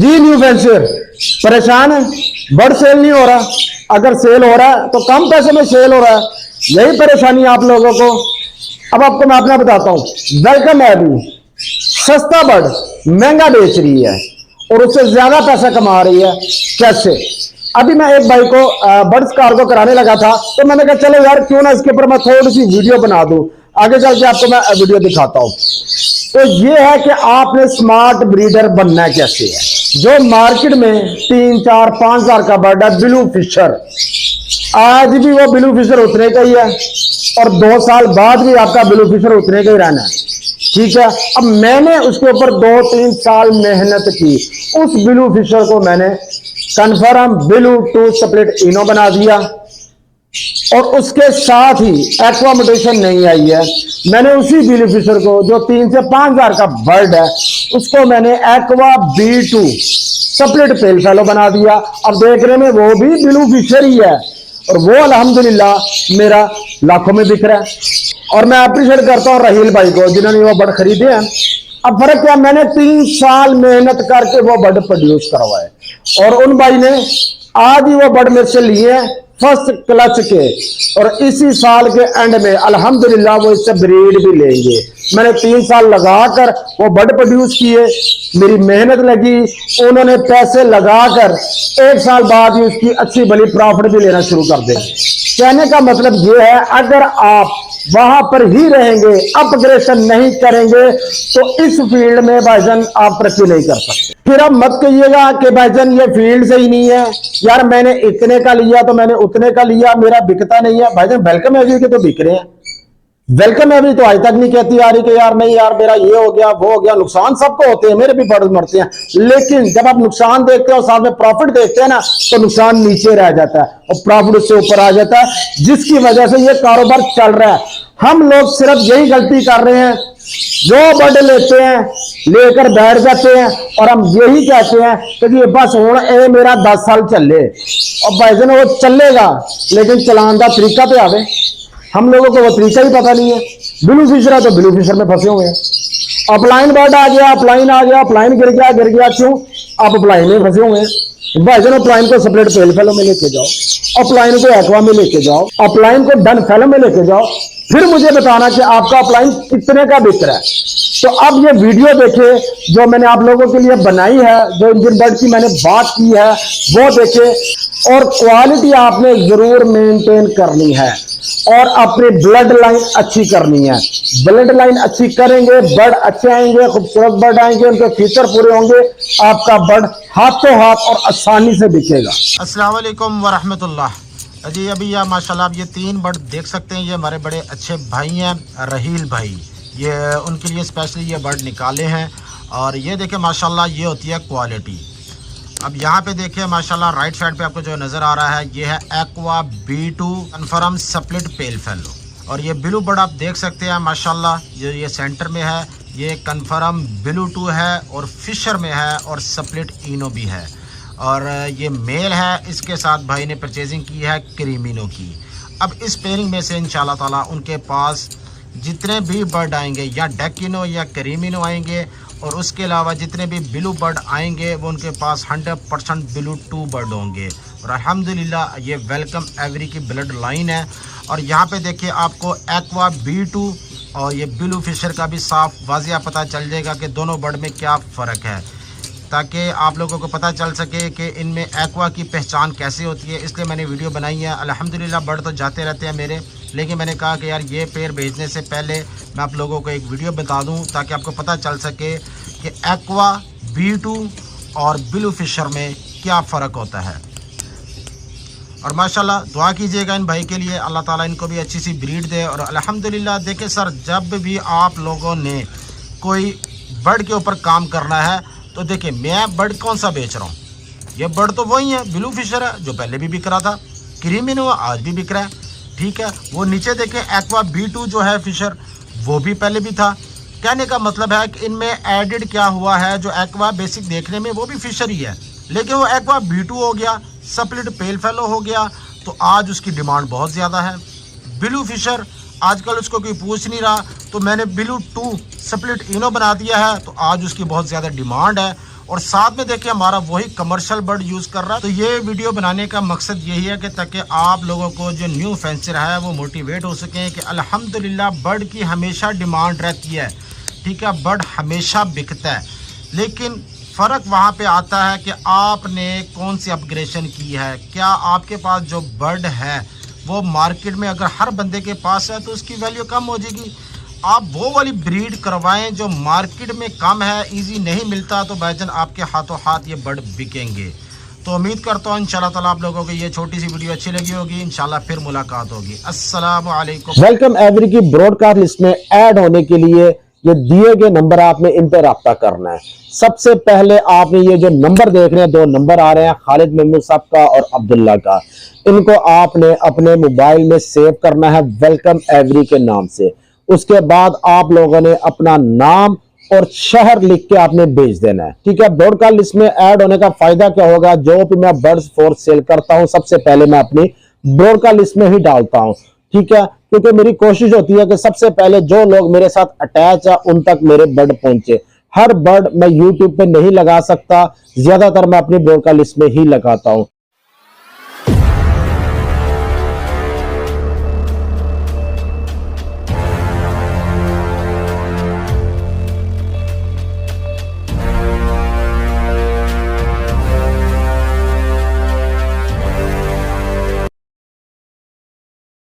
जी new venture परेशान है, बड़ सेल नहीं हो रहा। अगर सेल हो रहा है तो कम पैसे में सेल हो रहा है, यही परेशानी आप लोगों को। अब आपको मैं अपना बताता हूं। वेलकम है, अभी सस्ता बर्ड महंगा बेच रही है और उससे ज्यादा पैसा कमा रही है। कैसे? अभी मैं एक भाई को बर्ड्स कार्गो कराने लगा था, तो मैंने कहा चलो यार क्यों ना इसके ऊपर मैं थोड़ी सी वीडियो बना दूं, आगे चल के आपको मैं वीडियो दिखाता हूं। तो ये है कि आपने स्मार्ट ब्रीडर बनना है। कैसे है? जो मार्केट में 3, 4, 5 हजार का बर्ड है ब्लू फिशर, आज भी वो ब्लू फिशर उतने का ही है और 2 साल बाद भी आपका ब्लू फिशर उतने का ही रहना है। ठीक है। अब मैंने उसके ऊपर 2-3 साल मेहनत की, उस ब्लू फिशर को मैंने कन्फर्म ब्लू टू स्प्लिट इनो बना दिया और उसके साथ ही एक्वा म्यूटेशन नहीं आई है। मैंने उसी ब्लू फिशर को जो 3 से 5 हजार का बर्ड है उसको मैंने एक्वा B2 स्प्लिट पेल फेलो बना दिया। अब देखने में वो भी ब्लू फिशर ही है और वो अल्हम्दुलिल्लाह मेरा लाखों में बिक रहा है। और मैं अप्रिशिएट करता हूं राहील भाई को जिन्होंने वो बर्ड खरीदे हैं। अब फर्क क्या, मैंने 3 साल मेहनत करके वो बर्ड प्रोड्यूस करवाए और उन भाई ने आज ही वो बर्ड मेरे से लिए फर्स्ट क्लच के, और इसी साल के एंड में अल्हम्दुलिल्लाह वो इससे ब्रीड भी लेंगे। मैंने 3 साल लगाकर वो बर्ड प्रोड्यूस किए, मेरी मेहनत लगी, उन्होंने पैसे लगाकर 1 साल बाद ही उसकी अच्छी भली प्रॉफिट भी लेना शुरू कर देंगे। कहने का मतलब ये है, अगर आप वहां पर ही रहेंगे, अपग्रेशन नहीं करेंगे, तो इस फील्ड में भाईजान आप तरक्की नहीं कर सकते। फिर अब मत कहिएगा कि भाईजान ये फील्ड से ही नहीं है, यार मैंने इतने का लिया तो मैंने उतने का लिया, मेरा बिकता नहीं है। भाईजान वेलकम एवरी के तो बिक रहे हैं, वेलकम एवरी तो आज तक नहीं कहती आ रही कि यार नहीं यार मेरा ये हो गया वो हो गया। नुकसान सबको होते हैं, मेरे भी बर्ड मरते हैं, लेकिन जब आप नुकसान देखते हो साथ में प्रॉफिट देखते हैं ना, तो नुकसान नीचे रह जाता है और प्रॉफिट उससे ऊपर आ जाता है, जिसकी वजह से ये कारोबार चल रहा है। हम लोग सिर्फ यही गलती कर रहे हैं, जो बर्ड लेते हैं लेकर बैठ जाते हैं और हम यही कहते हैं कि ये बस होना ए मेरा 10 साल चले। और भाईजान वो चलेगा लेकिन चलाने का तरीका पे आवे, हम लोगों को वो तरीका ही पता नहीं है। ब्लू फिशर है तो ब्लू फिशर में फंसे हुए हैं। अपलाइन बर्ड आ गया, अपलाइन आ गया, अपलाइन गिर गया, क्यों? आप अपलाइन में फंसे हुए हैं। भाईजान अपलाइन को स्प्लिट पेल फेलो में लेके जाओ, अपलाइन को एक्वा में लेके जाओ, अपलाइन को डन फेलो में लेके जाओ, फिर मुझे बताना कि आपका अपलाइन कितने का बिक रहा है। तो अब ये वीडियो देखे जो मैंने आप लोगों के लिए बनाई है, जो इंडियन बर्ड की मैंने बात की है वो देखे, और क्वालिटी आपने जरूर मेंटेन करनी है और अपनी ब्लड लाइन अच्छी करनी है। ब्लड लाइन अच्छी करेंगे, बर्ड अच्छे आएंगे, खूबसूरत बर्ड आएंगे, उनके फीचर पूरे होंगे, आपका बर्ड हाथों हाथ और आसानी से बिकेगा। अस्सलाम वालेकुम वरहमतुल्लाह जी। अभी या माशाल्लाह आप ये 3 बर्ड देख सकते हैं, ये हमारे बड़े अच्छे भाई हैं राहील भाई, ये उनके लिए स्पेशली ये बर्ड निकाले हैं। और ये देखें माशाल्लाह ये होती है क्वालिटी। अब यहाँ पे देखिए माशाल्लाह राइट साइड पे आपको जो नज़र आ रहा है ये है एक्वा B2 कन्फर्म स्प्लिट पेल फेलो। और ये ब्लू बर्ड आप देख सकते हैं माशाल्लाह, ये सेंटर में है, ये कन्फर्म ब्लू 2 है और फिशर में है और स्प्लिट इनो भी है। और ये मेल है, इसके साथ भाई ने परचेजिंग की है क्रीमिनो की। अब इस पेयरिंग में से इंशाल्लाह ताला उनके पास जितने भी बर्ड आएंगे या डेकिनो या क्रीमिनो आएंगे और उसके अलावा जितने भी ब्लू बर्ड आएंगे वो उनके पास 100% ब्लू 2 बर्ड होंगे। और अल्हम्दुलिल्लाह ये वेलकम एवरी की ब्लड लाइन है। और यहाँ पे देखिए आपको एक्वा B2 और ये ब्लू फिशर का भी साफ वाजिया पता चल जाएगा कि दोनों बर्ड में क्या फ़र्क है, ताकि आप लोगों को पता चल सके कि इनमें एक्वा की पहचान कैसे होती है। इसलिए मैंने वीडियो बनाई है। अल्हम्दुलिल्लाह बर्ड तो जाते रहते हैं मेरे, लेकिन मैंने कहा कि यार ये पेयर भेजने से पहले मैं आप लोगों को एक वीडियो बता दूं ताकि आपको पता चल सके कि एक्वा B2 और ब्लू फिशर में क्या फ़र्क होता है। और माशाल्लाह दुआ कीजिएगा इन भाई के लिए, अल्लाह ताला इनको भी अच्छी सी ब्रीड दे। और अल्हम्दुलिल्लाह देखें सर, जब भी आप लोगों ने कोई बर्ड के ऊपर काम करना है तो देखिए मैं बर्ड कौन सा बेच रहा हूँ, ये बर्ड तो वही है ब्लू फिशर है जो पहले भी बिक रहा था, क्रीमिनो आज भी बिक रहा है। ठीक है, वो नीचे देखें एक्वा B2 जो है फिशर वो भी पहले भी था। कहने का मतलब है कि इनमें एडेड क्या हुआ है, जो एक्वा बेसिक देखने में वो भी फिशर ही है, लेकिन वो एक्वा B2 हो गया, स्प्लिट पेल फेलो हो गया, तो आज उसकी डिमांड बहुत ज़्यादा है। ब्लू फिशर आजकल उसको कोई पूछ नहीं रहा, तो मैंने ब्लू 2 स्प्लिट इनो बना दिया है, तो आज उसकी बहुत ज़्यादा डिमांड है और साथ में देखिए हमारा वही कमर्शियल बर्ड यूज़ कर रहा है। तो ये वीडियो बनाने का मकसद यही है कि ताकि आप लोगों को जो न्यू फैंसर है वो मोटिवेट हो सकें कि अल्हम्दुलिल्लाह बर्ड की हमेशा डिमांड रहती है, ठीक है, बर्ड हमेशा बिकता है, लेकिन फ़र्क वहाँ पे आता है कि आपने कौन सी अपग्रेडेशन की है। क्या आपके पास जो बर्ड है वो मार्केट में अगर हर बंदे के पास है तो उसकी वैल्यू कम हो जाएगी। आप वो वाली ब्रीड करवाएं जो मार्केट में कम है, इजी नहीं मिलता, तो भाईजान आपके हाथों हाथ ये बर्ड बिकेंगे। तो उम्मीद करता हूँ इंशाल्लाह ताला आप लोगों को ये छोटी सी वीडियो अच्छी लगी होगी। इंशाल्लाह फिर मुलाकात होगी। अस्सलामु अलैकुम। वेलकम एवरी की ब्रॉडकास्ट लिस्ट में ऐड होने के लिए ये दिए गए नंबर आपने इन पे रब्ता करना है। सबसे पहले आपने ये जो नंबर देख रहे हैं, 2 नंबर आ रहे हैं, खालिद महमूद साहब का और अब्दुल्ला का, इनको आपने अपने मोबाइल में सेव करना है वेलकम एवरी के नाम से। उसके बाद आप लोगों ने अपना नाम और शहर लिख के आपने भेज देना है, ठीक है। ब्रॉडकास्ट लिस्ट में ऐड होने का फायदा क्या होगा, जो भी मैं बर्ड्स फॉर सेल करता हूं सबसे पहले मैं अपनी ब्रॉडकास्ट लिस्ट में ही डालता हूं, ठीक है, क्योंकि मेरी कोशिश होती है कि सबसे पहले जो लोग मेरे साथ अटैच है उन तक मेरे बर्ड पहुंचे। हर बर्ड मैं यूट्यूब पे नहीं लगा सकता, ज्यादातर मैं अपनी ब्रॉडकास्ट लिस्ट में ही लगाता हूं।